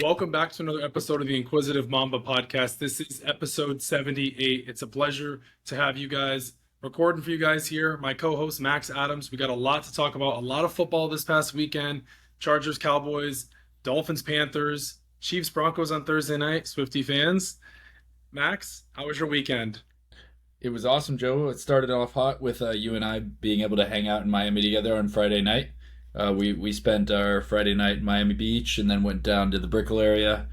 Welcome back to another episode of the Inquisitive Mamba Podcast. This is episode 78. It's a pleasure to have you guys recording for you guys here. My co-host Max Adams. We got a lot to talk about. A lot of football this past weekend. Chargers, Cowboys, Dolphins, Panthers, Chiefs, Broncos on Thursday night. Swifty fans. Max, how was your weekend? It was awesome, Joe. It started off hot with you and I being able to hang out in Miami together on Friday night. We spent our Friday night in Miami Beach and then went down to the Brickell area.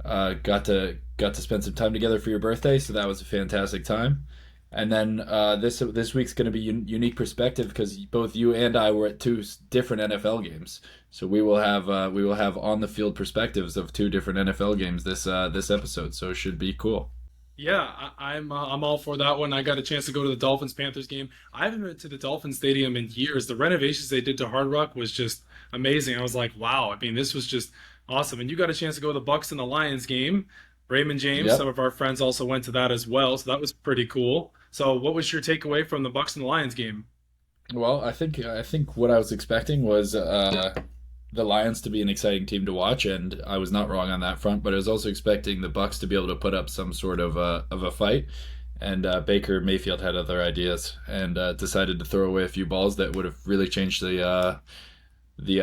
Got to spend some time together for your birthday, so that was a fantastic time. And then this week's going to be unique perspective because both you and I were at two different NFL games. So we will have on the field perspectives of two different NFL games this episode. So it should be cool. Yeah, I'm all for that one. I got a chance to go to the Dolphins Panthers game. I haven't been to the Dolphins Stadium in years. The renovations they did to Hard Rock was just amazing. I was like, wow. I mean, this was just awesome. And you got a chance to go to the Bucks and the Lions game. Raymond James, some Yep. of our friends also went to that as well, so that was pretty cool. So, what was your takeaway from the Bucks and the Lions game? Well, I think what I was expecting was the Lions to be an exciting team to watch, and I was not wrong on that front. But I was also expecting the Bucks to be able to put up some sort of a fight. And Baker Mayfield had other ideas and decided to throw away a few balls that would have really changed the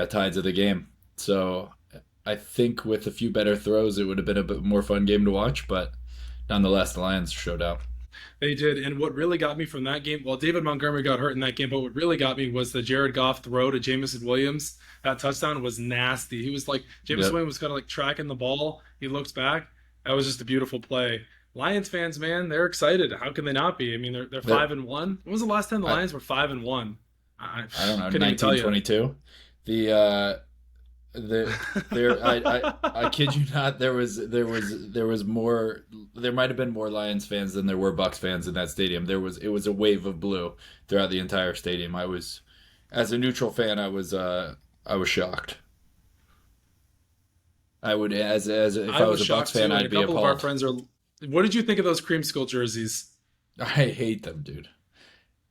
tides of the game. So I think with a few better throws, it would have been a bit more fun game to watch. But nonetheless, the Lions showed out. They did, and what really got me from that game, well, David Montgomery got hurt in that game, but what really got me was the Jared Goff throw to Jamison Williams. That touchdown was nasty. He was like, Jamison Yep. Williams was kind of like tracking the ball. He looks back. That was just a beautiful play. Lions fans, man, they're excited. How can they not be? I mean, they're But 5-1. When was the last time the I Lions were 5-1? I I don't know, couldn't even tell you. 1922. The the there I kid you not, there was more, there might have been more Lions fans than there were Bucks fans in that stadium. It was a wave of blue throughout the entire stadium. I was, as a neutral fan, I was shocked. I would, as if I I was was a Bucks shocked fan, too, and a I'd be couple of our appalled. friends are. What did you think of those creamsicle jerseys? I hate them, dude.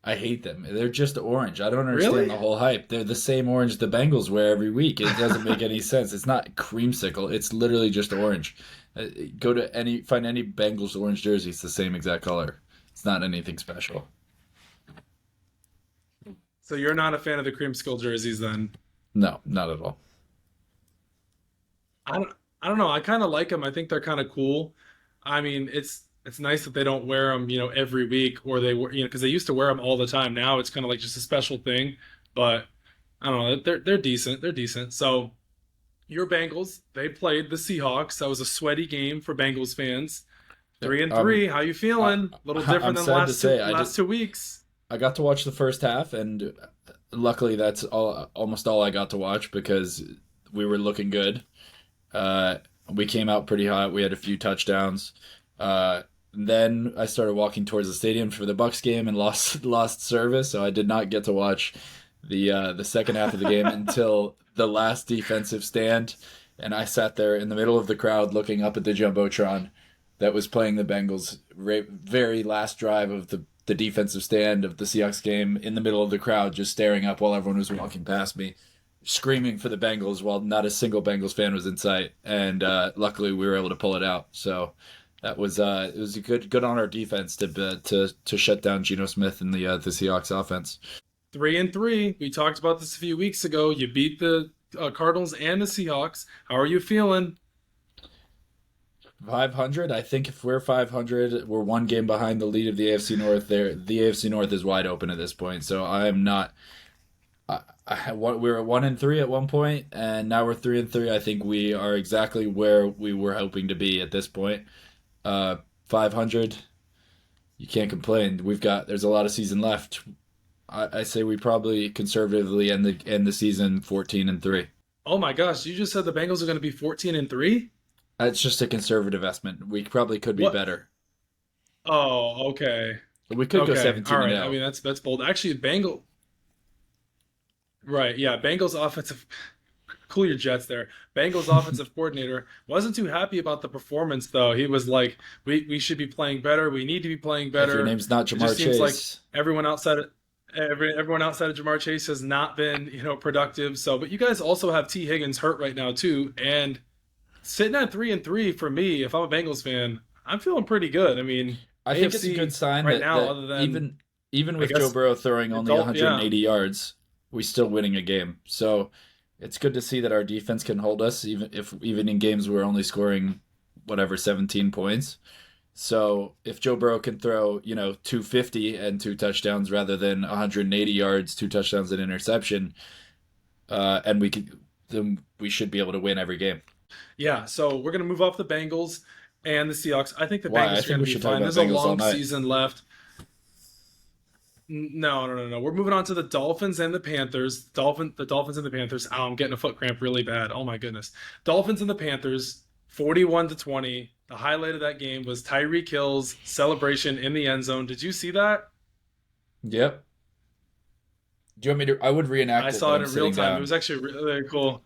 I hate them. They're just orange. I don't understand Really? the whole hype. They're the same orange the Bengals wear every week. It doesn't make any sense. It's not creamsicle. It's literally just orange. Go to find any Bengals orange jersey. It's the same exact color. It's not anything special. So you're not a fan of the creamsicle jerseys then? No, not at all. I don't I don't know. I kind of like them. I think they're kind of cool. I mean, it's nice that they don't wear them, every week or because they used to wear them all the time. Now it's kind of like just a special thing. But I don't know. They're decent. They're decent. So your Bengals, they played the Seahawks. That was a sweaty game for Bengals fans. Yep. Three and three. How you I, feeling? A little I'm different than the sad to last two say last 2 weeks. I got to watch the first half, and luckily that's almost all I got to watch because we were looking good. Uh, we came out pretty hot. We had a few touchdowns. Then I started walking towards the stadium for the Bucks game and lost service, so I did not get to watch the second half of the game until the last defensive stand, and I sat there in the middle of the crowd looking up at the jumbotron that was playing the Bengals' very last drive of the defensive stand of the Seahawks game in the middle of the crowd, just staring up while everyone was walking past me, screaming for the Bengals while not a single Bengals fan was in sight. And luckily, we were able to pull it out. So that was it was a good on our defense to shut down Geno Smith and the Seahawks offense. 3 and 3. We talked about this a few weeks ago. You beat the Cardinals and the Seahawks. How are you feeling? 500. I think if we're 500, we're one game behind the lead of the AFC North. There, the AFC North is wide open at this point. So I am not. We were at 1-3 at one point, and now we're 3-3. I think we are exactly where we were hoping to be at this point. 500. You can't complain. There's a lot of season left. I say we probably conservatively end the season 14-3. Oh my gosh, you just said the Bengals are going to be 14-3? That's just a conservative estimate. We probably could be What? better. Oh, okay. We could go Okay. 17 All and right. I 0. mean, that's bold. Actually, right, yeah, Bengals offensive cool your jets there. Bengals offensive coordinator wasn't too happy about the performance though. He was like, we should be playing better. We need to be playing If your better. name's not It just Jamar seems like Chase, everyone outside of everyone outside of Jamar Chase has not been, productive. So, but you guys also have T Higgins hurt right now too, and sitting at 3-3 for me, if I'm a Bengals fan, I'm feeling pretty good. I mean, I think it's a good AFC sign right that now, other than even I with Joe guess Burrow throwing only yeah, 180 yards, we still winning a game. So it's good to see that our defense can hold us even in games we're only scoring whatever 17 points. So if Joe Burrow can throw, 250 and two touchdowns rather than 180 yards, two touchdowns and interception, and then we should be able to win every game. yeah. So we're gonna move off the Bengals and the Seahawks. I think the Why? I Bengals are think gonna we be should talk fine. about There's a Bengals all long night. season left. No, no, no, no. We're moving on to the Dolphins and the Panthers. The Dolphins and the Panthers. Oh, I'm getting a foot cramp really bad. Oh my goodness. Dolphins and the Panthers, 41-20. The highlight of that game was Tyreek Hill's celebration in the end zone. Did you see that? Yep. Do you want me to? I would I reenact it, but saw it I'm in real sitting time. It down. was actually really cool.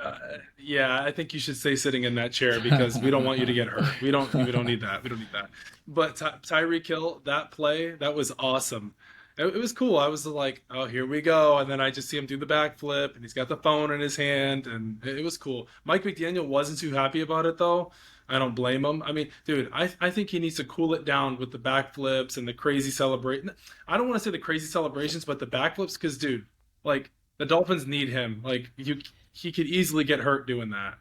Uh, yeah, I think you should stay sitting in that chair because we don't want you to get hurt. We don't need that. We don't need that. But Tyreek Hill, that play, that was awesome. It was cool. I was like, oh, here we go. And then I just see him do the backflip, and he's got the phone in his hand, and it was cool. Mike McDaniel wasn't too happy about it though. I don't blame him. I mean, dude, I think he needs to cool it down with the backflips and the crazy celebration. I don't want to say the crazy celebrations, but the backflips, because dude, like the Dolphins need him. Like he could easily get hurt doing that.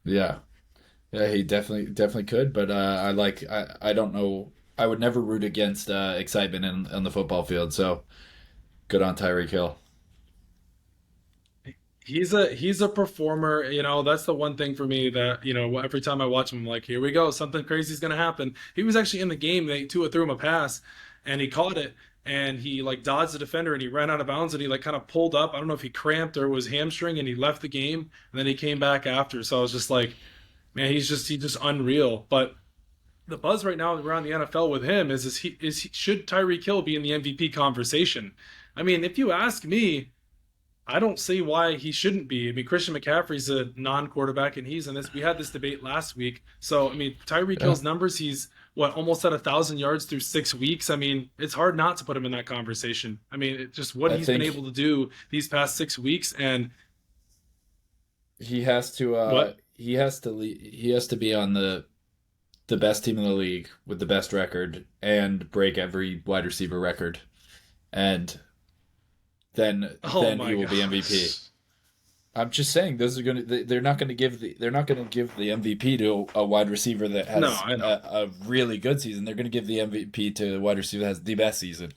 Yeah. Yeah, he definitely could, but I don't know. I would never root against excitement on the football field. So good on Tyreek Hill. He's a performer. That's the one thing for me that every time I watch him, I'm like, here we go, something crazy is gonna happen. He was actually in the game. Tua threw him a pass, and he caught it, and he like dodged the defender, and he ran out of bounds, and he like kind of pulled up. I don't know if he cramped or was hamstring, and he left the game, and then he came back after. So I was just like, man, he's just unreal. But the buzz right now around the NFL with him should Tyreek Hill be in the MVP conversation? I mean, if you ask me, I don't see why he shouldn't be. I mean, Christian McCaffrey's a non-quarterback, and he's in this. We had this debate last week. So, I mean, Tyreek Yeah, Hill's numbers, he's almost at 1,000 yards through 6 weeks. I mean, it's hard not to put him in that conversation. I mean, just what I he's been think able to do these past 6 weeks, and he has to what? he has to be on the best team in the league with the best record and break every wide receiver record, and Oh then he my will be MVP. gosh! I'm just saying those are going to they're not going to give the MVP to a wide receiver that No, has I know. a really good season. They're going to give the MVP to a wide receiver that has the best season.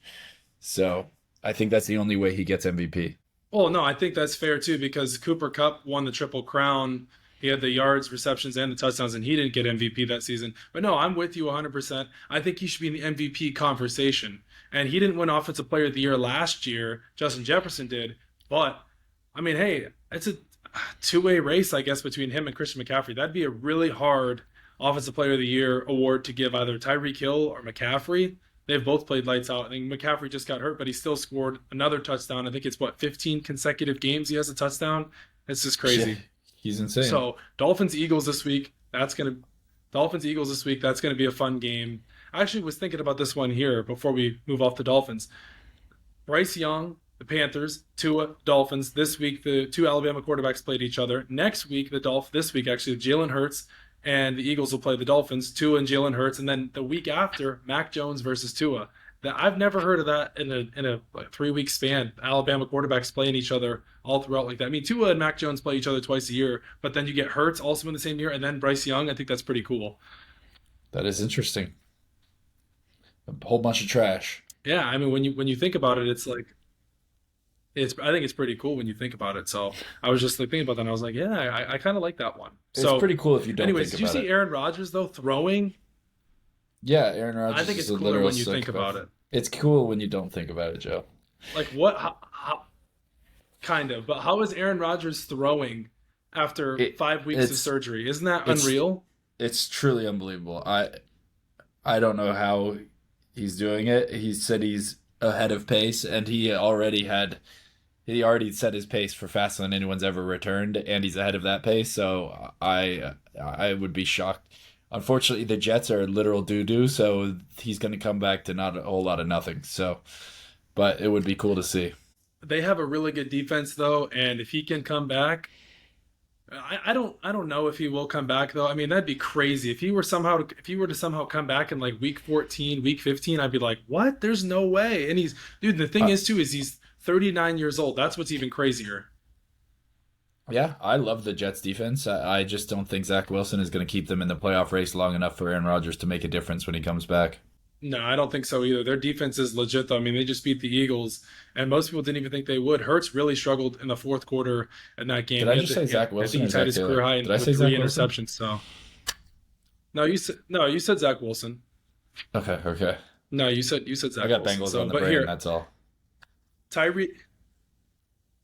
So I think that's the only way he gets MVP. Well, no, I think that's fair too because Cooper Kupp won the Triple Crown. He had the yards, receptions, and the touchdowns, and he didn't get MVP that season. But no, I'm with you 100%. I think he should be in the MVP conversation. And he didn't win Offensive Player of the Year last year. Justin Jefferson did. But, I mean, hey, it's a two-way race, I guess, between him and Christian McCaffrey. That'd be a really hard Offensive Player of the Year award to give either Tyreek Hill or McCaffrey. They've both played lights out. I think McCaffrey just got hurt, but he still scored another touchdown. I think it's 15 consecutive games he has a touchdown. It's just Yeah, crazy. he's insane. So Dolphins Eagles this week. Dolphins Eagles this week. That's gonna be a fun game. I actually was thinking about this one here before we move off the Dolphins. Bryce Young, the Panthers, Tua, Dolphins. This week, the two Alabama quarterbacks played each other. Next week, this week actually, Jalen Hurts and the Eagles will play the Dolphins, Tua and Jalen Hurts, and then the week after, Mac Jones versus Tua. That I've never heard of that in a like 3 week span. Alabama quarterbacks playing each other all throughout like that. I mean, Tua and Mac Jones play each other twice a year, but then you get Hurts also in the same year, and then Bryce Young. I think that's pretty cool. That is interesting. A whole bunch of trash. Yeah, I mean, when you think about it, it's like I think it's pretty cool when you think about it. So I was just like thinking about that, and I was like, yeah, I kind of like that one. It's So, pretty cool if you don't anyways, think did you about see it. Aaron Rodgers though throwing? Yeah, Aaron I Rodgers think is it's a cooler literal when you think about psychopath. it. It's cool when you don't think about it, Joe. Like what? Kind of, but how is Aaron Rodgers throwing after It 5 weeks of it's surgery? Isn't that it's unreal? it's truly unbelievable. I don't know how he's doing it. He said he's ahead of pace, and he already set his pace for faster than anyone's ever returned, and he's ahead of that pace. So I would be shocked. Unfortunately, the Jets are literal doo doo, so he's going to come back to not a whole lot of nothing. So, but it would be cool to see. They have a really good defense though, and if he can come back, I don't know if he will come back though. I mean, that'd be crazy if he were to somehow come back in like week 14, week 15. I'd be like, what? There's no way. And he's dude. The thing Uh, is too is he's 39 years old. That's what's even crazier. yeah, I love the Jets defense. I just don't think Zach Wilson is going to keep them in the playoff race long enough for Aaron Rodgers to make a difference when he comes back. No, I don't think so either. Their defense is legit, though. I mean, they just beat the Eagles, and most people didn't even think they would. Hurts really struggled in the fourth quarter in that game. Did I just say Zach I think Wilson he or tied Zach his Taylor? career high Did I with say Zach three Wilson? interceptions. So no, you said Zach Wilson. Okay, okay. No, you said I Zach got Wilson. Bengals So, on the but brain. here, That's all. Tyree.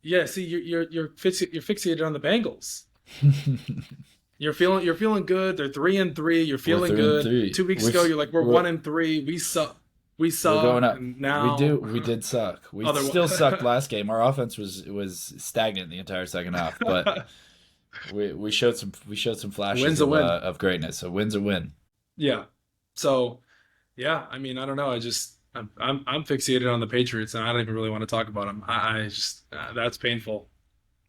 Yeah, see, you're fixated on the Bengals. You're feeling good. They're 3-3. You're We're feeling 3-3. good. 2 weeks ago, you're like we're We're 1-3. We suck. We we're going suck. up. And We now, do. We did suck. We still otherwise, sucked last game. Our offense was stagnant the entire second half, but we showed some flashes win's a win. of greatness. So win's a win. Yeah. So, yeah. I mean, I don't know. I'm fixated on the Patriots, and I don't even really want to talk about them. I just that's painful.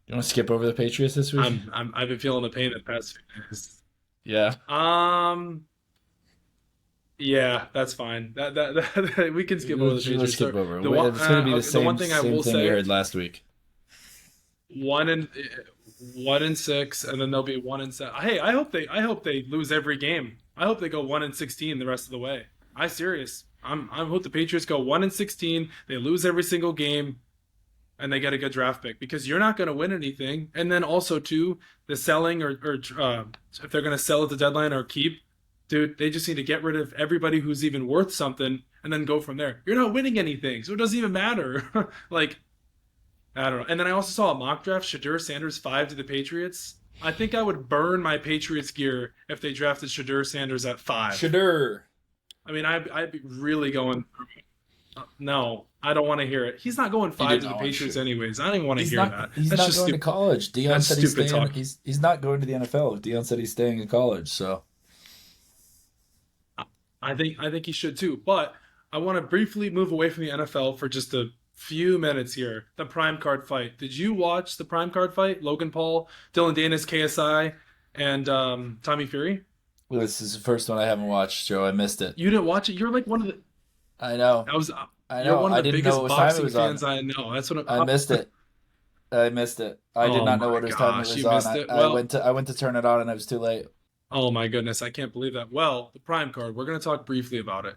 You want to skip over the Patriots this week? I've been feeling the pain the past few days. Yeah. Yeah, that's fine. That we can skip over the Let's Patriots. skip So, over. the one, It's going to be the okay, the one thing I same will thing we say, heard last week. 1-6, and then they'll be 1-7. Hey, I hope they lose every game. I hope they go 1-16 the rest of the way. I serious. I hope the Patriots go 1-16. They lose every single game, and they get a good draft pick because you're not going to win anything. And then also too, the selling or if they're going to sell at the deadline or keep, dude, they just need to get rid of everybody who's even worth something and then go from there. You're not winning anything, so it doesn't even matter. Like, I don't know. And then I also saw a mock draft, Shadur Sanders 5 to the Patriots. I think I would burn my Patriots gear if they drafted Shadur Sanders at 5. Shadur. I mean, I'd be really going. No, I don't want to hear it. He's not going He 5 did to the not want Patriots Shadur. anyways. I don't even want to He's hear not. that. He's That's not just going to stupid. college. Dion That's said he's stupid staying. talk. He's not going to the NFL. Dion said he's staying in college. So I think he should too. But I want to briefly move away from the NFL for just a few minutes here. The prime card fight. Did you watch the prime card fight? Logan Paul, Dylan Danis, KSI, and Tommy Fury. this is the first one I haven't watched, Joe. I missed it. You didn't watch it. You're like one of the. I know. I was. I You're know. one I of the didn't know biggest what time it boxing was on. fans I know. That's what I missed it. I missed it. I did Oh not know my what his time it gosh, was you on. missed it. I Well, went to turn it on and it was too late. oh my goodness, I can't believe that. Well, the prime card. We're gonna talk briefly about it.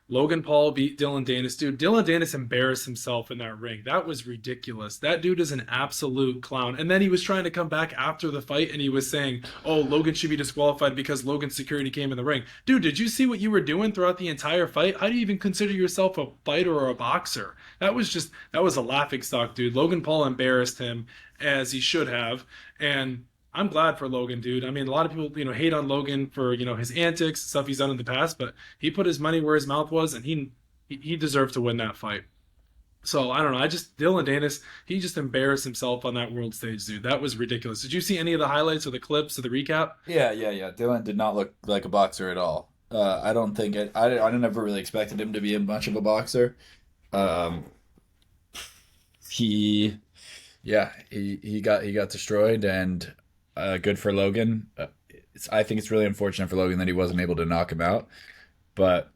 Logan Paul beat Dylan Danis. Dude, Dylan Danis embarrassed himself in that ring. That was ridiculous. That dude is an absolute clown. And then he was trying to come back after the fight and he was saying, oh, Logan should be disqualified because Logan's security came in the ring. Dude, did you see what you were doing throughout the entire fight? How do you even consider yourself a fighter or a boxer? That was a laughing stock, dude. Logan Paul embarrassed him as he should have. And I'm glad for Logan, dude. I mean, a lot of people, hate on Logan for, his antics, stuff he's done in the past, but he put his money where his mouth was, and he deserved to win that fight. So I don't know. Dylan Danis, he just embarrassed himself on that world stage, dude. That was ridiculous. Did you see any of the highlights or the clips or the recap? Yeah. Dylan did not look like a boxer at all. I don't think it. I never really expected him to be much of a boxer. Um, he, yeah, he got destroyed, and good for Logan. I think it's really unfortunate for Logan that he wasn't able to knock him out, but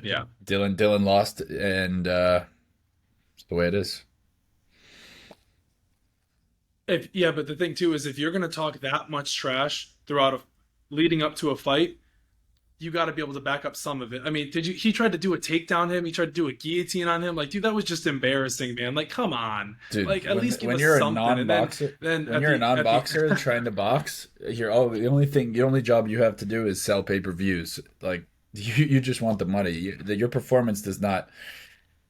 Yeah. Dylan lost, and it's the way it is. But the thing too is if you're gonna talk that much trash throughout leading up to a fight, you got to be able to back up some of it. I mean, he tried to do a takedown on him. He tried to do a guillotine on him. Like, dude, that was just embarrassing, man. Like, come on. Dude, Like, at least give when us you're a something. And non-boxer, then when you're a non-boxer and trying to box, the only job you have to do is sell pay-per-views. Like, you just want the money. Your performance does not.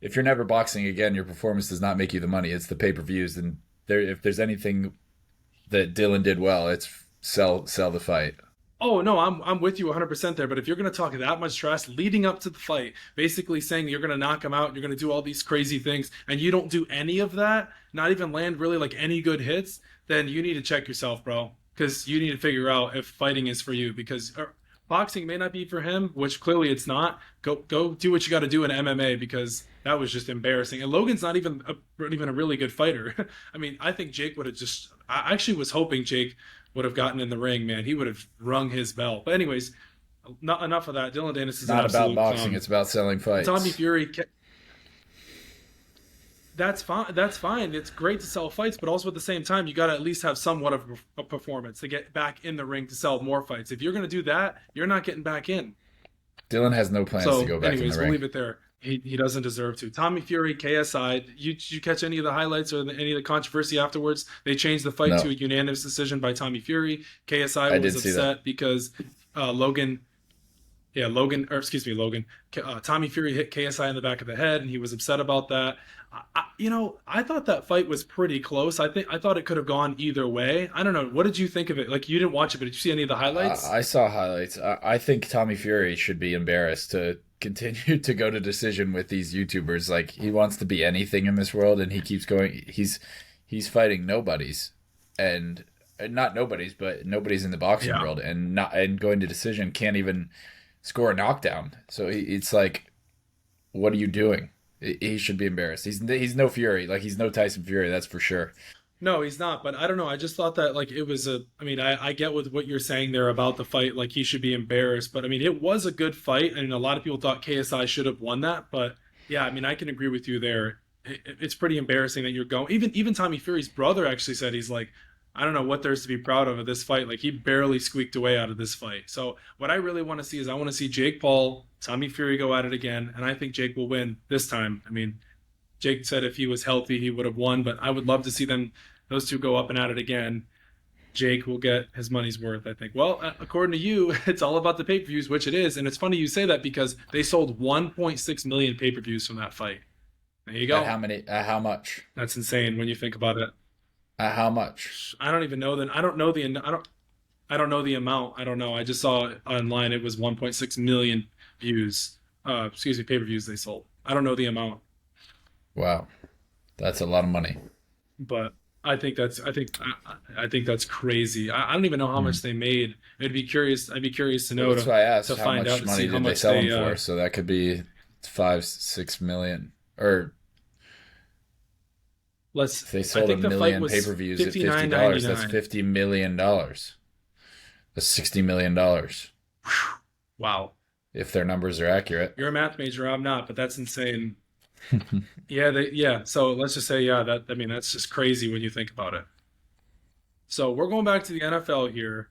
If you're never boxing again, your performance does not make you the money. It's the pay-per-views, and if there's anything that Dylan did well, it's sell the fight. Oh no, I'm with you 100% there. But if you're gonna talk that much trash leading up to the fight, basically saying you're gonna knock him out, you're gonna do all these crazy things, and you don't do any of that, not even land really like any good hits, then you need to check yourself, bro. Because you need to figure out if fighting is for you. Because boxing may not be for him, which clearly it's not. Go do what you got to do in MMA because that was just embarrassing. And Logan's not even a really good fighter. I mean, I think Jake would have just. I actually was hoping Jake would have gotten in the ring. Man, he would have rung his bell. But anyways, not enough of that. Dylan Dennis is an Not about absolute boxing, clown. it's about selling fights. Tommy Fury. That's fine. That's fine. It's great to sell fights, but also at the same time, you got to at least have somewhat of a performance to get back in the ring to sell more fights. If you're going to do that, you're not getting back in. Dylan has no plans to So, go back in anyways, the we'll ring. leave it there. He doesn't deserve to. Tommy Fury, KSI. Did you catch any of the highlights or any of the controversy afterwards? They changed the fight No. to a unanimous decision by Tommy Fury. KSI I was did see that. upset because Logan. Yeah, Logan, or excuse me, Logan. Tommy Fury hit KSI in the back of the head, and he was upset about that. I thought that fight was pretty close. I thought it could have gone either way. I don't know. What did you think of it? Like, you didn't watch it, but did you see any of the highlights? I saw highlights. I think Tommy Fury should be embarrassed to continue to go to decision with these YouTubers. Like, he wants to be anything in this world, and he keeps going. He's fighting nobodies, and not nobodies, but nobodies in the boxing Yeah. world, and going to decision can't even score a knockdown. So it's like, what are you doing? He should be embarrassed. He's no Fury. Like, he's no Tyson Fury, that's for sure. No, he's not. But I don't know. I just thought that like it was a. I mean, I get with what you're saying there about the fight. Like, he should be embarrassed. But I mean, it was a good fight, and a lot of people thought KSI should have won that. But yeah, I mean, I can agree with you there. It's pretty embarrassing that you're going. Even Tommy Fury's brother actually said he's like, I don't know what there's to be proud of this fight. Like, he barely squeaked away out of this fight. So what I really want to see is I want to see Jake Paul, Tommy Fury go at it again, and I think Jake will win this time. I mean, Jake said if he was healthy, he would have won, but I would love to see those two go up and at it again. Jake will get his money's worth, I think. Well, according to you, it's all about the pay-per-views, which it is, and it's funny you say that because they sold 1.6 million pay-per-views from that fight. There you go. At how many? At how much? That's insane when you think about it. At how much? I don't even know that. I don't know the amount. I don't know. I just saw it online. It was 1.6 million views. Pay-per-views they sold. I don't know the amount, Wow, that's a lot of money. but I think that's crazy. I don't even know how much they made. I'd be curious to know That's why I asked to how find out much and money see how did they much sell them they for. So that could be 5-6 million, or let's. if they I sold a think the fight million was pay-per-views at $59.99. $50. That's $50 million. That's $60 million Wow, if their numbers are accurate. you're a math major. I'm not, but that's insane. Yeah. So let's just say, yeah, I mean, that's just crazy when you think about it. So we're going back to the NFL here.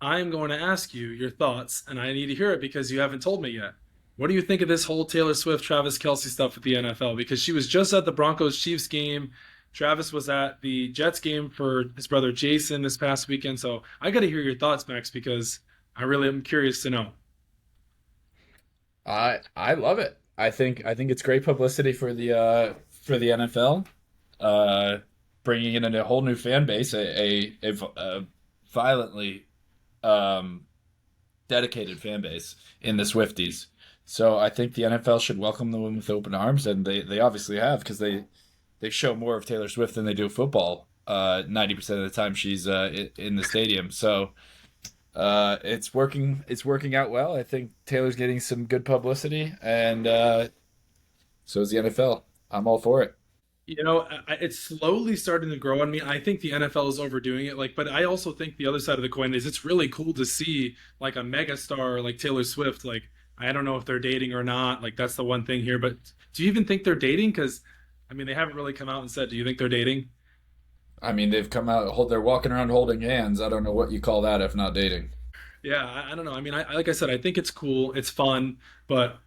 I'm going to ask you your thoughts, and I need to hear it because you haven't told me yet. What do you think of this whole Taylor Swift, Travis Kelce stuff with the NFL? Because she was just at the Broncos Chiefs game. Travis was at the Jets game for his brother Jason this past weekend. So I got to hear your thoughts, Max, because I really am curious to know. I love it. I think it's great publicity for the NFL, bringing in a whole new fan base, a violently dedicated fan base in the Swifties. So I think the NFL should welcome them with open arms, and they obviously have, because they show more of Taylor Swift than they do football. 90% of the time she's in the stadium. So it's working out well. I think Taylor's getting some good publicity, and so is the NFL. I'm all for it. It's slowly starting to grow on me. I think the NFL is overdoing it. Like, but I also think the other side of the coin is it's really cool to see like a mega star like Taylor Swift. Like, I don't know if they're dating or not. Like, that's the one thing here. But do you even think they're dating? Because, I mean, they haven't really come out and said, do you think they're dating? I mean, they've come out, they're walking around holding hands. I don't know what you call that if not dating. Yeah, I don't know. I mean, like I said, I think it's cool, it's fun, but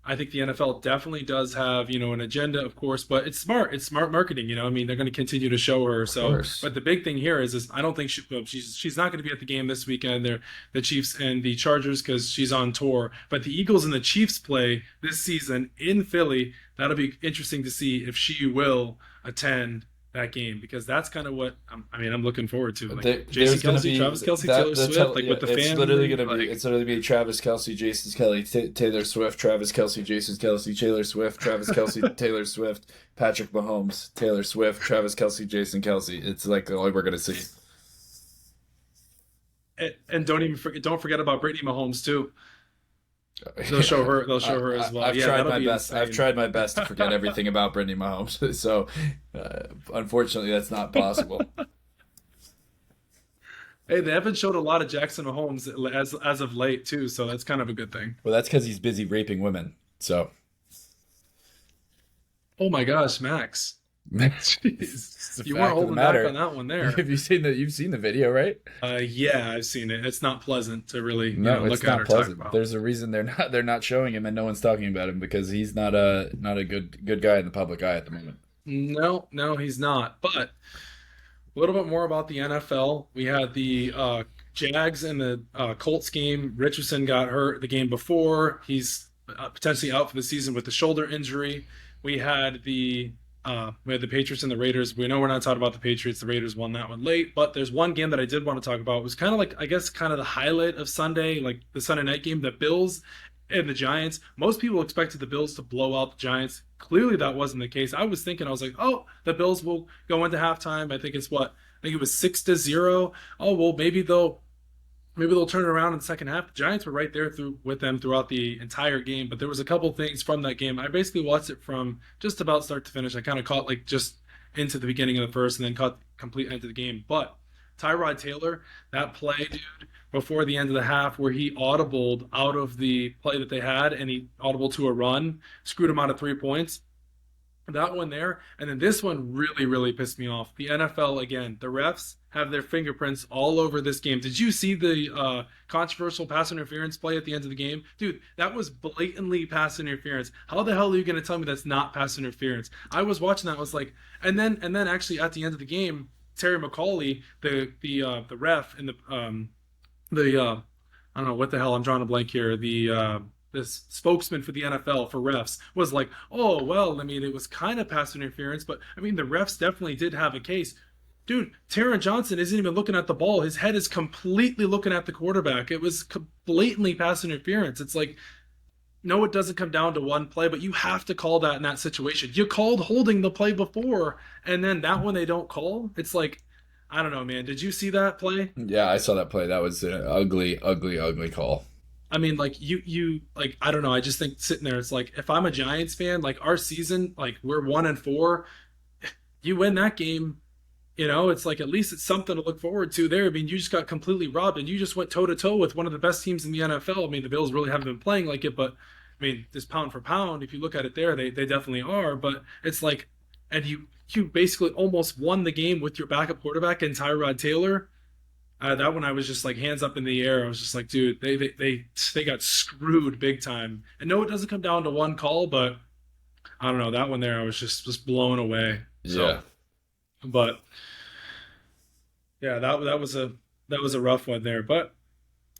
I think the NFL definitely does have, an agenda, of course, but it's smart. It's smart marketing, I mean, they're going to continue to show her. Of So, course. but the big thing here is I don't think she's not going to be at the game this weekend. They're the Chiefs and the Chargers because she's on tour. But the Eagles and the Chiefs play this season in Philly. That'll be interesting to see if she will attend that game because that's kind of what I'm looking forward to. Like Jason There's gonna Kelce, be Travis Kelce, that, Taylor Swift, like with the it's family. literally gonna be like, it's literally be Travis Kelce, Jason Kelce, Taylor Swift, Travis Kelce, Jason Kelce, Taylor Swift, Travis Kelce, Taylor Swift, Patrick Mahomes, Taylor Swift, Travis Kelce, Jason Kelce. It's like all we're gonna see. and don't forget about Brittany Mahomes too. They'll show her. They'll show her as well. I've Yeah, tried that'll my be best. insane. I've tried my best to forget everything about Brittany Mahomes. So, unfortunately, that's not possible. Hey, they haven't showed a lot of Jackson Mahomes as of late too, so that's kind of a good thing. Well, that's because he's busy raping women. So, Oh my gosh, Max. it's Jeez. a You weren't fact of the holding back matter. on that one there. Have you seen that? You've seen the video, right? Yeah, I've seen it. It's not pleasant to really, No, it's look at not or talk pleasant. about. There's a reason they're not showing him, and no one's talking about him because he's not a good guy in the public eye at the moment. No, no, he's not. But a little bit more about the NFL. We had the Jags and the Colts game. Richardson got hurt the game before. He's potentially out for the season with the shoulder injury. We had the Patriots and the Raiders. We know we're not talking about the Patriots. The Raiders won that one late. But there's one game that I did want to talk about. It was kind of like, I guess, kind of the highlight of Sunday, like the Sunday night game, the Bills and the Giants. Most people expected the Bills to blow out the Giants. Clearly, that wasn't the case. I was like, oh, the Bills will go into halftime. I think it was 6-0. Oh, well, maybe they'll turn it around in the second half. The Giants were right there with them throughout the entire game, but there was a couple things from that game. I basically watched it from just about start to finish. I kind of caught like just into the beginning of the first and then caught complete end of the game. But Tyrod Taylor, that play, dude, before the end of the half where he audibled out of the play that they had and he audibled to a run, screwed him out of 3 points. That one there, and then this one really, really pissed me off. The NFL again, the refs have their fingerprints all over this game. Did you see the controversial pass interference play at the end of the game, dude? That was blatantly pass interference. How the hell are you going to tell me that's not pass interference? I was watching that. I was like, and then actually at the end of the game, Terry McCauley, the ref and I don't know what the hell, I'm drawing a blank here. This spokesman for the NFL for refs was like, oh, well, I mean, it was kind of pass interference, but I mean, the refs definitely did have a case. Dude, Taron Johnson isn't even looking at the ball. His head is completely looking at the quarterback. It was blatantly pass interference. It's like, no, it doesn't come down to one play, but you have to call that in that situation. You called holding the play before, and then that one they don't call. It's like, I don't know, man. Did you see that play? Yeah, I saw that play. That was an ugly, ugly, ugly call. I mean, like you like I don't know. I just think sitting there, it's like if I'm a Giants fan, like our season, like we're 1-4, you win that game, it's like at least it's something to look forward to there. I mean, you just got completely robbed, and you just went toe to toe with one of the best teams in the NFL. I mean, the Bills really haven't been playing like it, but I mean, just pound for pound, if you look at it there, they definitely are. But it's like, and you basically almost won the game with your backup quarterback and Tyrod Taylor. That one I was just like hands up in the air. I was just like, dude, they got screwed big time. And no, it doesn't come down to one call, but I don't know, that one there I was just blown away. So, Yeah. but yeah, that was a rough one there. But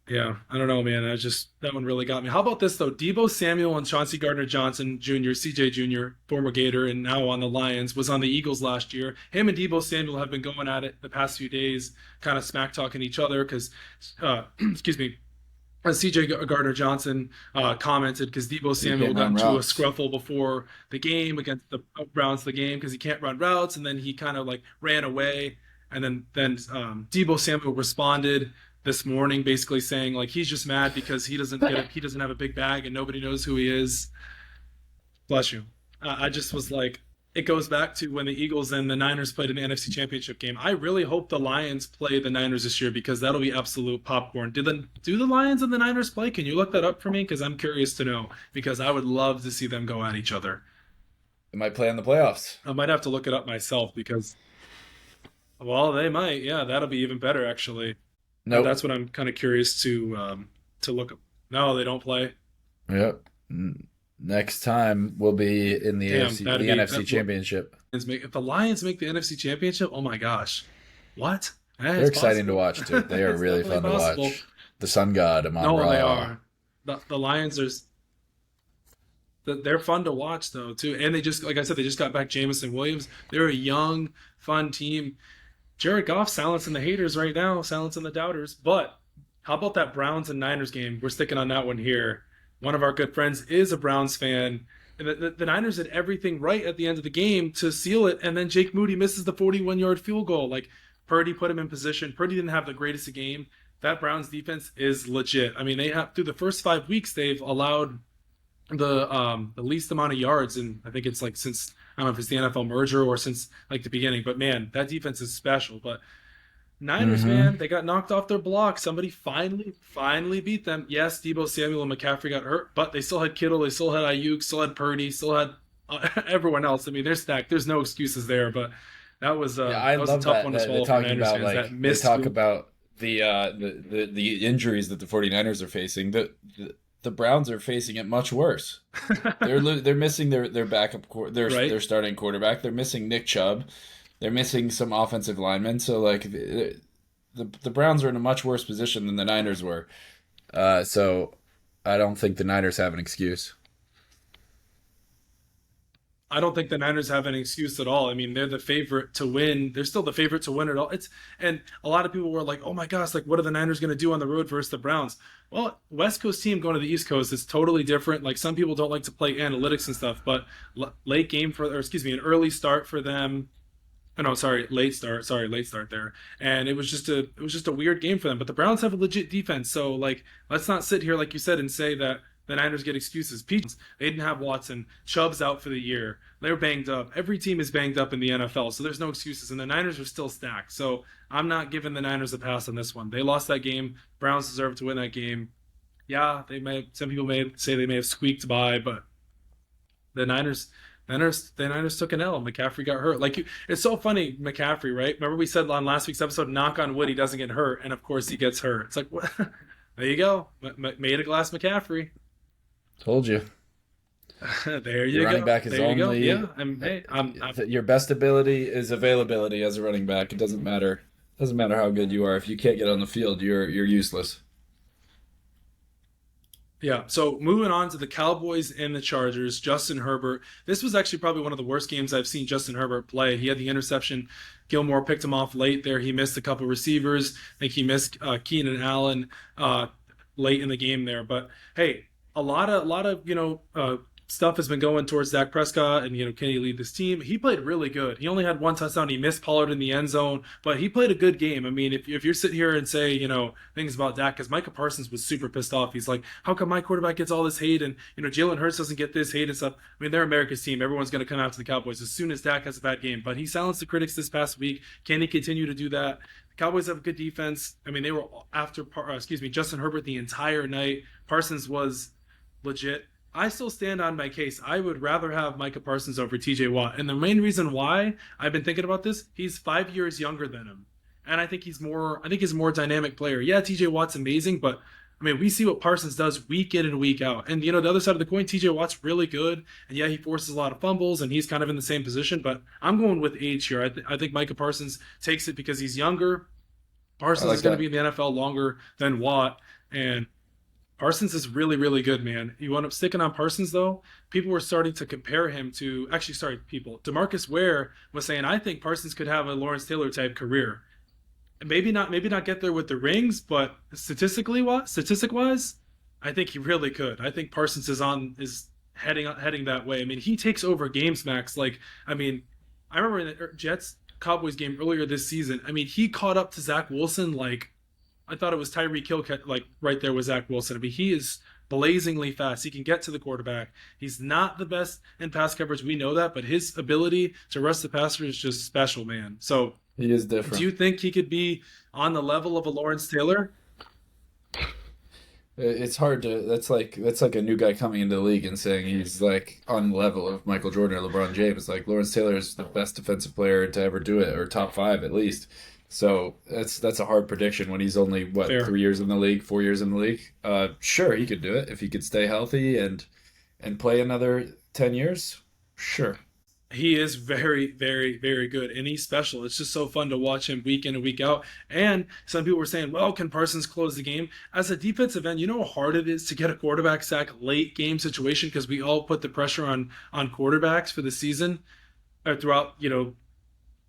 yeah, I don't know, man. That one really got me. How about this though? Debo Samuel and Chauncey Gardner-Johnson Jr., CJ Jr., former Gator and now on the Lions, was on the Eagles last year. Him and Debo Samuel have been going at it the past few days, kind of smack talking each other because, excuse me, CJ Gardner-Johnson commented because Debo Samuel got into a scruffle before the game against the Browns of the game because he can't run routes, and then he kind of like ran away, and then Debo Samuel responded this morning basically saying like he's just mad because he doesn't have a big bag and nobody knows who he is. Bless you. I just was like, it goes back to when the Eagles and the Niners played in the NFC Championship game. I really hope the Lions play the Niners this year because that'll be absolute popcorn. Do the Lions and the Niners play? Can you look that up for me? Because I'm curious to know, because I would love to see them go at each other. They might play in the playoffs. I might have to look it up myself because, well, they might. Yeah, that'll be even better actually. No, Nope. That's what I'm kind of curious to look up. No, they don't play. Yep. Next time we'll be in the NFC Championship. If the Lions make the NFC Championship, oh my gosh, what? They're exciting to watch too. They are really fun to watch. The Sun God, Amon Ra. They are. The Lions they're fun to watch though too, and they just, like I said, they just got back Jamison Williams. They're a young, fun team. Jared Goff silencing the haters right now, silencing the doubters. But how about that Browns and Niners game? We're sticking on that one here. One of our good friends is a Browns fan. And the Niners did everything right at the end of the game to seal it, and then Jake Moody misses the 41-yard field goal. Like, Purdy put him in position. Purdy didn't have the greatest of game. that Browns defense is legit. I mean, they have through the first 5 weeks they've allowed the least amount of yards, and I think it's like since I don't know if it's the NFL merger or since like the beginning. But man, that defense is special. But Niners, Mm-hmm. man, they got knocked off their block. Somebody finally beat them. Yes, Debo Samuel and McCaffrey got hurt, but they still had Kittle, they still had Ayuk, still had Purdy, still had everyone else. I mean, they're stacked. There's no excuses there. But Yeah, I that was a love tough that, one to that they're swallow for talking Niners about fans. That they missed. talk about the injuries that the 49ers are facing. The Browns are facing it much worse. They're missing their backup Right. their starting quarterback. They're missing Nick Chubb. They're missing some offensive linemen. So like the Browns are in a much worse position than the Niners were. So I don't think the Niners have an excuse. I don't think the Niners have any excuse at all. I mean, they're the favorite to win. They're still the favorite to win it all. And a lot of people were like, "Oh my gosh, like what are the Niners going to do on the road versus the Browns?" Well, West Coast team going to the East Coast is totally different. Like some people don't like to play analytics and stuff, but late game for, or excuse me, an early start for them. Oh, no, sorry, late start. Sorry, late start there. And it was just a weird game for them. But the Browns have a legit defense, so like let's not sit here like you said and say that the Niners get excuses. They didn't have Watson. Chubb's out for the year. They're banged up. Every team is banged up in the NFL, so there's no excuses. And the Niners are still stacked. So I'm not giving the Niners a pass on this one. They lost that game. Browns deserve to win that game. Yeah, they may. Some people may say they may have squeaked by, but the Niners took an L. McCaffrey got hurt. It's so funny, McCaffrey, right? Remember we said on last week's episode, knock on wood, he doesn't get hurt, and of course he gets hurt. It's like, what? There you go, made a glass McCaffrey. Told you. There Your you running go. back is There you go. only Yeah, I'm your best ability is availability as a running back. It doesn't matter. Doesn't matter how good you are. If you can't get on the field, you're useless. Yeah. So moving on to the Cowboys and the Chargers, Justin Herbert. This was actually probably one of the worst games I've seen Justin Herbert play. He had the interception. Gilmore picked him off late there. He missed a couple receivers. I think he missed Keenan Allen late in the game there. But hey, a lot of stuff has been going towards Dak Prescott, and can he lead this team? He played really good. He only had one touchdown. He missed Pollard in the end zone, but he played a good game. I mean, if you're sitting here and say things about Dak, because Micah Parsons was super pissed off. He's like, how come my quarterback gets all this hate and Jalen Hurts doesn't get this hate and stuff? I mean, they're America's team. Everyone's going to come out to the Cowboys as soon as Dak has a bad game. But he silenced the critics this past week. Can he continue to do that? The Cowboys have a good defense. I mean, they were after Justin Herbert the entire night. Parsons was legit. I still stand on my case. I would rather have Micah Parsons over TJ Watt. And the main reason why I've been thinking about this, he's 5 years younger than him. And I think he's a more dynamic player. Yeah, TJ Watt's amazing, but I mean, we see what Parsons does week in and week out. And the other side of the coin, TJ Watt's really good. And yeah, he forces a lot of fumbles and he's kind of in the same position, but I'm going with age here. I think Micah Parsons takes it because he's younger. I Parsons like is going to that. be in the NFL longer than Watt. And Parsons is really, really good, man. You end up sticking on Parsons, though. People were starting to compare him to, actually, sorry, people. DeMarcus Ware was saying, I think Parsons could have a Lawrence Taylor type career. Maybe not get there with the rings, but statistic wise, I think he really could. I think Parsons is heading that way. I mean, he takes over games, Max. Like, I mean, I remember in the Jets Cowboys game earlier this season. I mean, he caught up to Zach Wilson like I thought it was Tyreek Hill, like right there with Zach Wilson. I mean, he is blazingly fast. He can get to the quarterback. He's not the best in pass coverage. We know that, but his ability to rush the passer is just special, man. So, He is do different. you think he could be on the level of a Lawrence Taylor? It's hard to. That's like a new guy coming into the league and saying he's like on the level of Michael Jordan or LeBron James. Like Lawrence Taylor is the best defensive player to ever do it, or top five at least. So that's a hard prediction when he's only what Fair. 3 years in the league, 4 years in the league. Sure, he could do it if he could stay healthy and play another 10 years. Sure. He is very, very, very good, and he's special. It's just so fun to watch him week in and week out. And some people were saying, well, can Parsons close the game? As a defensive end, you know how hard it is to get a quarterback sack late game situation because we all put the pressure on quarterbacks for the season or throughout,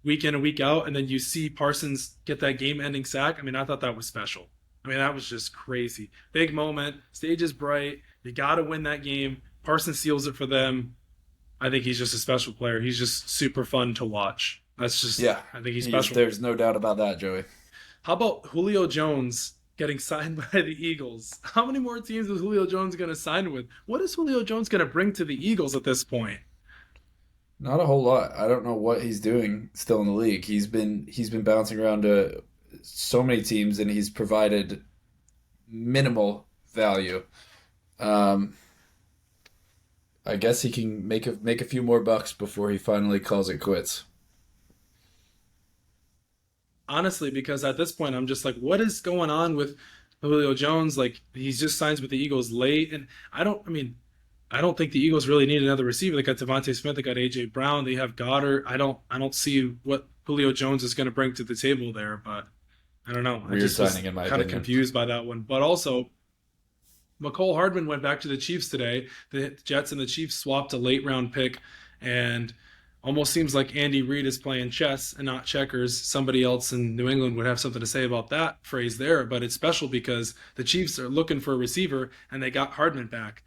week in and week out. And then you see Parsons get that game ending sack. I mean, I thought that was special. I mean, that was just crazy. Big moment. Stage is bright. You got to win that game. Parsons seals it for them. I think he's just a special player. He's just super fun to watch. Yeah, I think he's he's special. there's no doubt about that, Joey. How about Julio Jones? getting signed by the Eagles. How many more teams is Julio Jones going to sign with? What is Julio Jones going to bring to the Eagles at this point? Not a whole lot. I don't know what he's doing still in the league. He's been bouncing around to so many teams, and he's provided minimal value. Um, I guess he can make a few more bucks before he finally calls it quits. Honestly, because at this point, I'm just like, what is going on with Julio Jones? Like, he's just signs with the Eagles late. And I mean, I don't think the Eagles really need another receiver. They got Devontae Smith, they got AJ Brown, they have Goddard. I don't see what Julio Jones is going to bring to the table there, but I don't know. I Weird just was signing, in my kind of opinion. confused by that one. But also, McCole Hardman went back to the Chiefs today. The Jets and the Chiefs swapped a late round pick, and almost seems like Andy Reid is playing chess and not checkers. Somebody else in New England would have something to say about that phrase there, but it's special because the Chiefs are looking for a receiver and they got Hardman back.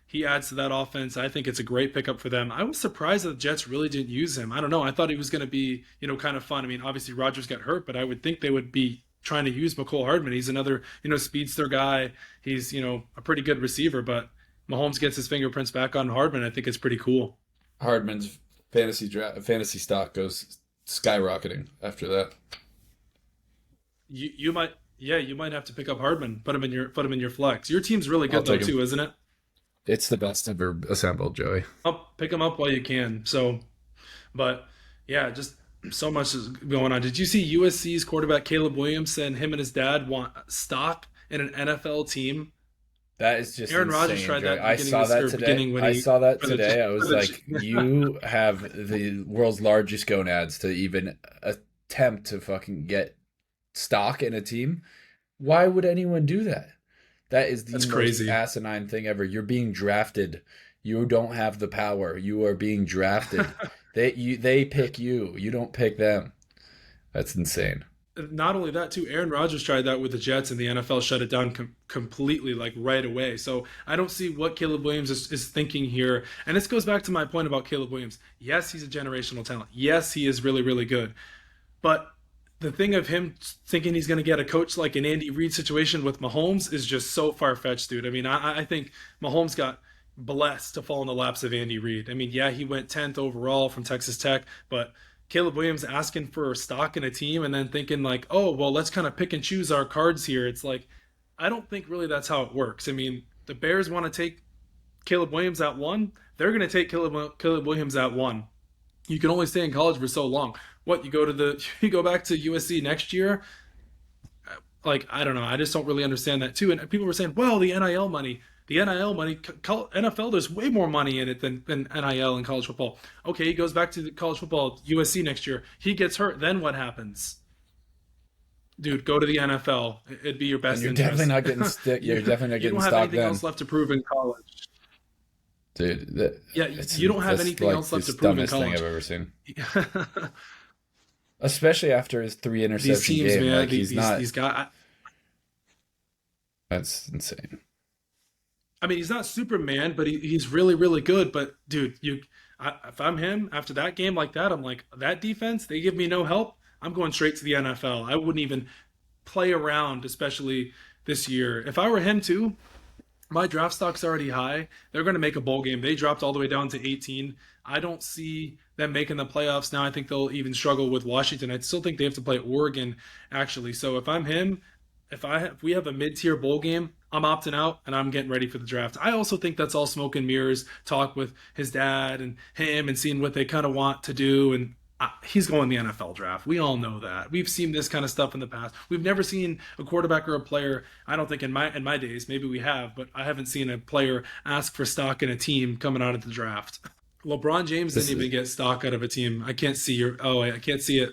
He adds to that offense. I think it's a great pickup for them. I was surprised that the Jets really didn't use him. I don't know. I thought he was going to be, kind of fun. I mean, obviously Rodgers got hurt, but I would think they would be trying to use McCole Hardman. He's another, speedster guy. He's, a pretty good receiver, but Mahomes gets his fingerprints back on Hardman. I think it's pretty cool. Hardman's fantasy stock goes skyrocketing after that. You might, yeah, you might have to pick up Hardman. Put him in your flex. Your team's really I'll good though take him. too, isn't it? It's the best ever assembled, Joey. Pick him up while you can. So, but yeah, just so much is going on. Did you see USC's quarterback Caleb Williams saying him and his dad want stock in an NFL team? That is just Aaron Rodgers insane, tried Joey. that I beginning saw this that or today. beginning when I he saw that for the today. I for was the like, you have the world's largest gonads to even attempt to fucking get stock in a team. Why would anyone do that? That is the That's most crazy. asinine thing ever. You're being drafted. You don't have the power. You are being drafted. They pick you. You don't pick them. That's insane. Not only that, too, Aaron Rodgers tried that with the Jets, and the NFL shut it down completely, like right away. So I don't see what Caleb Williams is thinking here. And this goes back to my point about Caleb Williams. Yes, he's a generational talent. Yes, he is really, really good. But the thing of him thinking he's going to get a coach like an Andy Reid situation with Mahomes is just so far fetched, dude. I mean, I think Mahomes got blessed to fall in the laps of Andy Reid. I mean, yeah, he went 10th overall from Texas Tech, but Caleb Williams asking for stock in a team and then thinking like, oh, well, let's kind of pick and choose our cards here. It's like, I don't think really that's how it works. I mean, the Bears want to take Caleb Williams at one. They're going to take Caleb Williams at one. You can only stay in college for so long. What, you go back to USC next year? Like, I don't know. I just don't really understand that too. And people were saying, well, the NIL money, NFL, there's way more money in it than NIL in college football. Okay, he goes back to the college football USC next year. He gets hurt. Then what happens? Dude, go to the NFL. It'd be your And best you're definitely interest. not getting stick. You're definitely not You getting don't have stock anything then, else left to prove in college. dude. Yeah, you don't have That's anything like else the left to prove in dumbest thing I've college. ever seen. Especially after his three These interception teams, game. man, Like he's not. these guys. That's insane. I mean, he's not Superman, but he's really, really good. But dude, if I'm him after that game like that, I'm like that defense. They give me no help. I'm going straight to the NFL. I wouldn't even play around, especially this year. If I were him too, my draft stock's already high. They're going to make a bowl game. They dropped all the way down to 18. I don't see them making the playoffs now. I think they'll even struggle with Washington. I still think they have to play Oregon, actually. So if I'm him, if we have a mid-tier bowl game, I'm opting out and I'm getting ready for the draft. I also think that's all smoke and mirrors talk with his dad and him and seeing what they kind of want to do. And he's going the NFL draft. We all know that. We've seen this kind of stuff in the past. We've never seen a quarterback or a player. I don't think in my days, maybe we have, but I haven't seen a player ask for stock in a team coming out of the draft. LeBron James didn't This is. even get stock out of a team. I can't see your. Oh, I can't see it.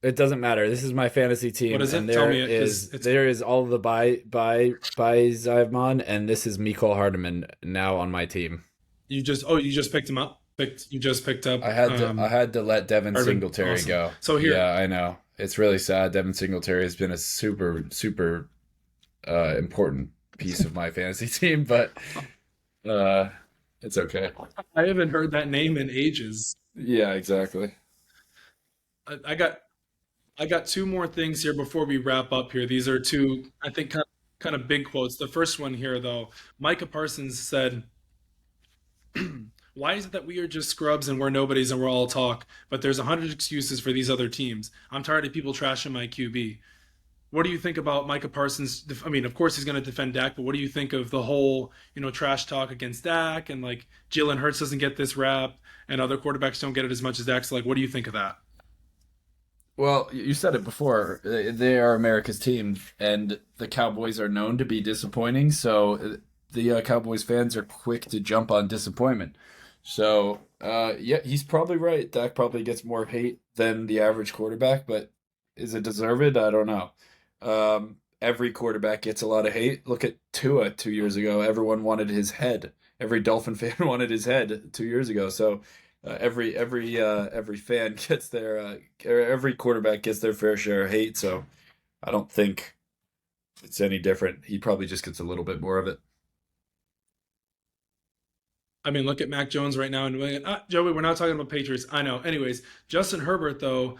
It doesn't matter. This is my fantasy What team, is and it? Tell me it, because it's there is all of the buys I'm on, and this is Mecole Hardman now on my team. you just picked him up. You just picked up I had to let Devin Arvin. Singletary Awesome. go. So here, Yeah, I know. It's really sad. Devin Singletary has been a super important piece of my fantasy team, but uh, it's okay. I haven't heard that name in ages. Yeah, exactly. I got two more things here before we wrap up here. These are two, I think, kind of kind of big quotes. The first one here, though, Micah Parsons said, "Why is it that we are just scrubs and we're nobodies and we're all talk, but there's 100 excuses for these other teams? I'm tired of people trashing my QB." What do you think about Micah Parsons? I mean, of course he's going to defend Dak, but what do you think of the whole, trash talk against Dak and like Jalen Hurts doesn't get this rap and other quarterbacks don't get it as much as Dak? So like, what do you think of that? Well, you said it before. They are America's team, and the Cowboys are known to be disappointing. So the Cowboys fans are quick to jump on disappointment. So yeah, he's probably right. Dak probably gets more hate than the average quarterback, but is it deserved? I don't know. Every quarterback gets a lot of hate. Look at Tua 2 years ago. Everyone wanted his head. Every Dolphin fan wanted his head 2 years ago. So every fan gets every quarterback gets their fair share of hate. So I don't think it's any different. He probably just gets a little bit more of it. I mean, look at Mac Jones right now and Joey, we're not talking about Patriots. I know. Anyways, Justin Herbert though,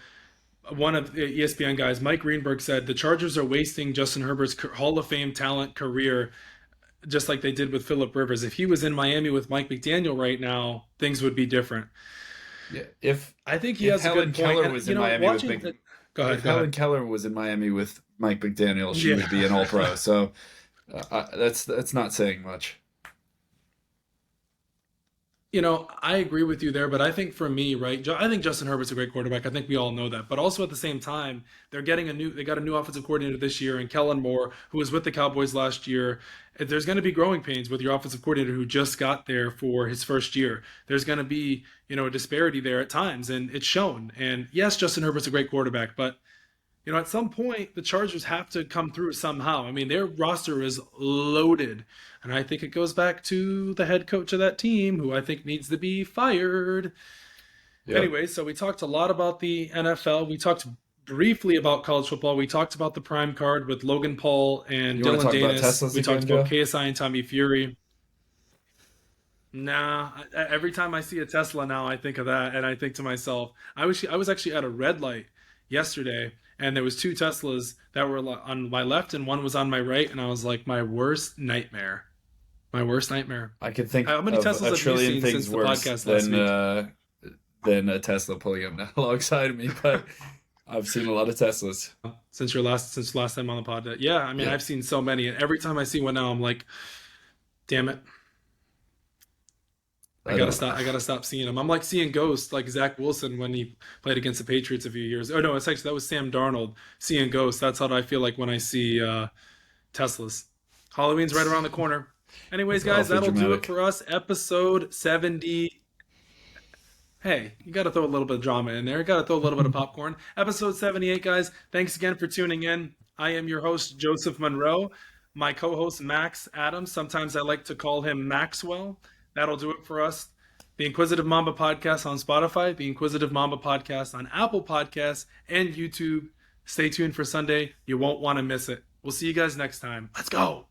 one of the ESPN guys, Mike Greenberg, said the Chargers are wasting Justin Herbert's Hall of Fame talent career just like they did with Phillip Rivers. If he was in Miami with Mike McDaniel right now, things would be different. Yeah, if I think he if has a Helen good point. Keller And, was you in know, Miami with watching Mc, the, go ahead, if go Helen ahead. Keller was in Miami with Mike McDaniel, she Yeah. would be an All Pro. So that's not saying much. I agree with you there, but I think for me, right, I think Justin Herbert's a great quarterback. I think we all know that. But also at the same time, they got a new offensive coordinator this year, and Kellen Moore, who was with the Cowboys last year. There's going to be growing pains with your offensive coordinator who just got there for his first year. There's going to be, a disparity there at times, and it's shown. And yes, Justin Herbert's a great quarterback, but at some point, the Chargers have to come through somehow. I mean, their roster is loaded. And I think it goes back to the head coach of that team, who I think needs to be fired. Yep. Anyway, so we talked a lot about the NFL. We talked briefly about college football. We talked about the prime card with Logan Paul and You want to Dylan talk about Danis. Teslas We again, talked about Joe? KSI and Tommy Fury. Nah, every time I see a Tesla now, I think of that, and I think to myself, I was actually at a red light yesterday, and there was two Teslas that were on my left, and one was on my right, and I was like, my worst nightmare. I could think How many of Teslas a have you trillion seen since things the worse podcast last week? than a Tesla pulling up now alongside of me, but I've seen a lot of Teslas. Since last time on the pod? Yeah, I mean, Yeah, I've seen so many, and every time I see one now, I'm like, damn it, I I gotta don't. stop. I gotta stop seeing them. I'm like seeing ghosts, like Zach Wilson when he played against the Patriots a few years. Oh no, it's actually that was Sam Darnold seeing ghosts. That's how I feel like when I see Teslas. Halloween's right around the corner. Anyways, It's guys, awfully that'll do it dramatic. for us. Episode 70. Hey, you got to throw a little bit of drama in there. You got to throw a little bit of popcorn. Episode 78, guys. Thanks again for tuning in. I am your host, Joseph Monroe. My co host, Max Adams. Sometimes I like to call him Maxwell. That'll do it for us. The Inquisitive Mamba Podcast on Spotify, the Inquisitive Mamba Podcast on Apple Podcasts and YouTube. Stay tuned for Sunday. You won't want to miss it. We'll see you guys next time. Let's go.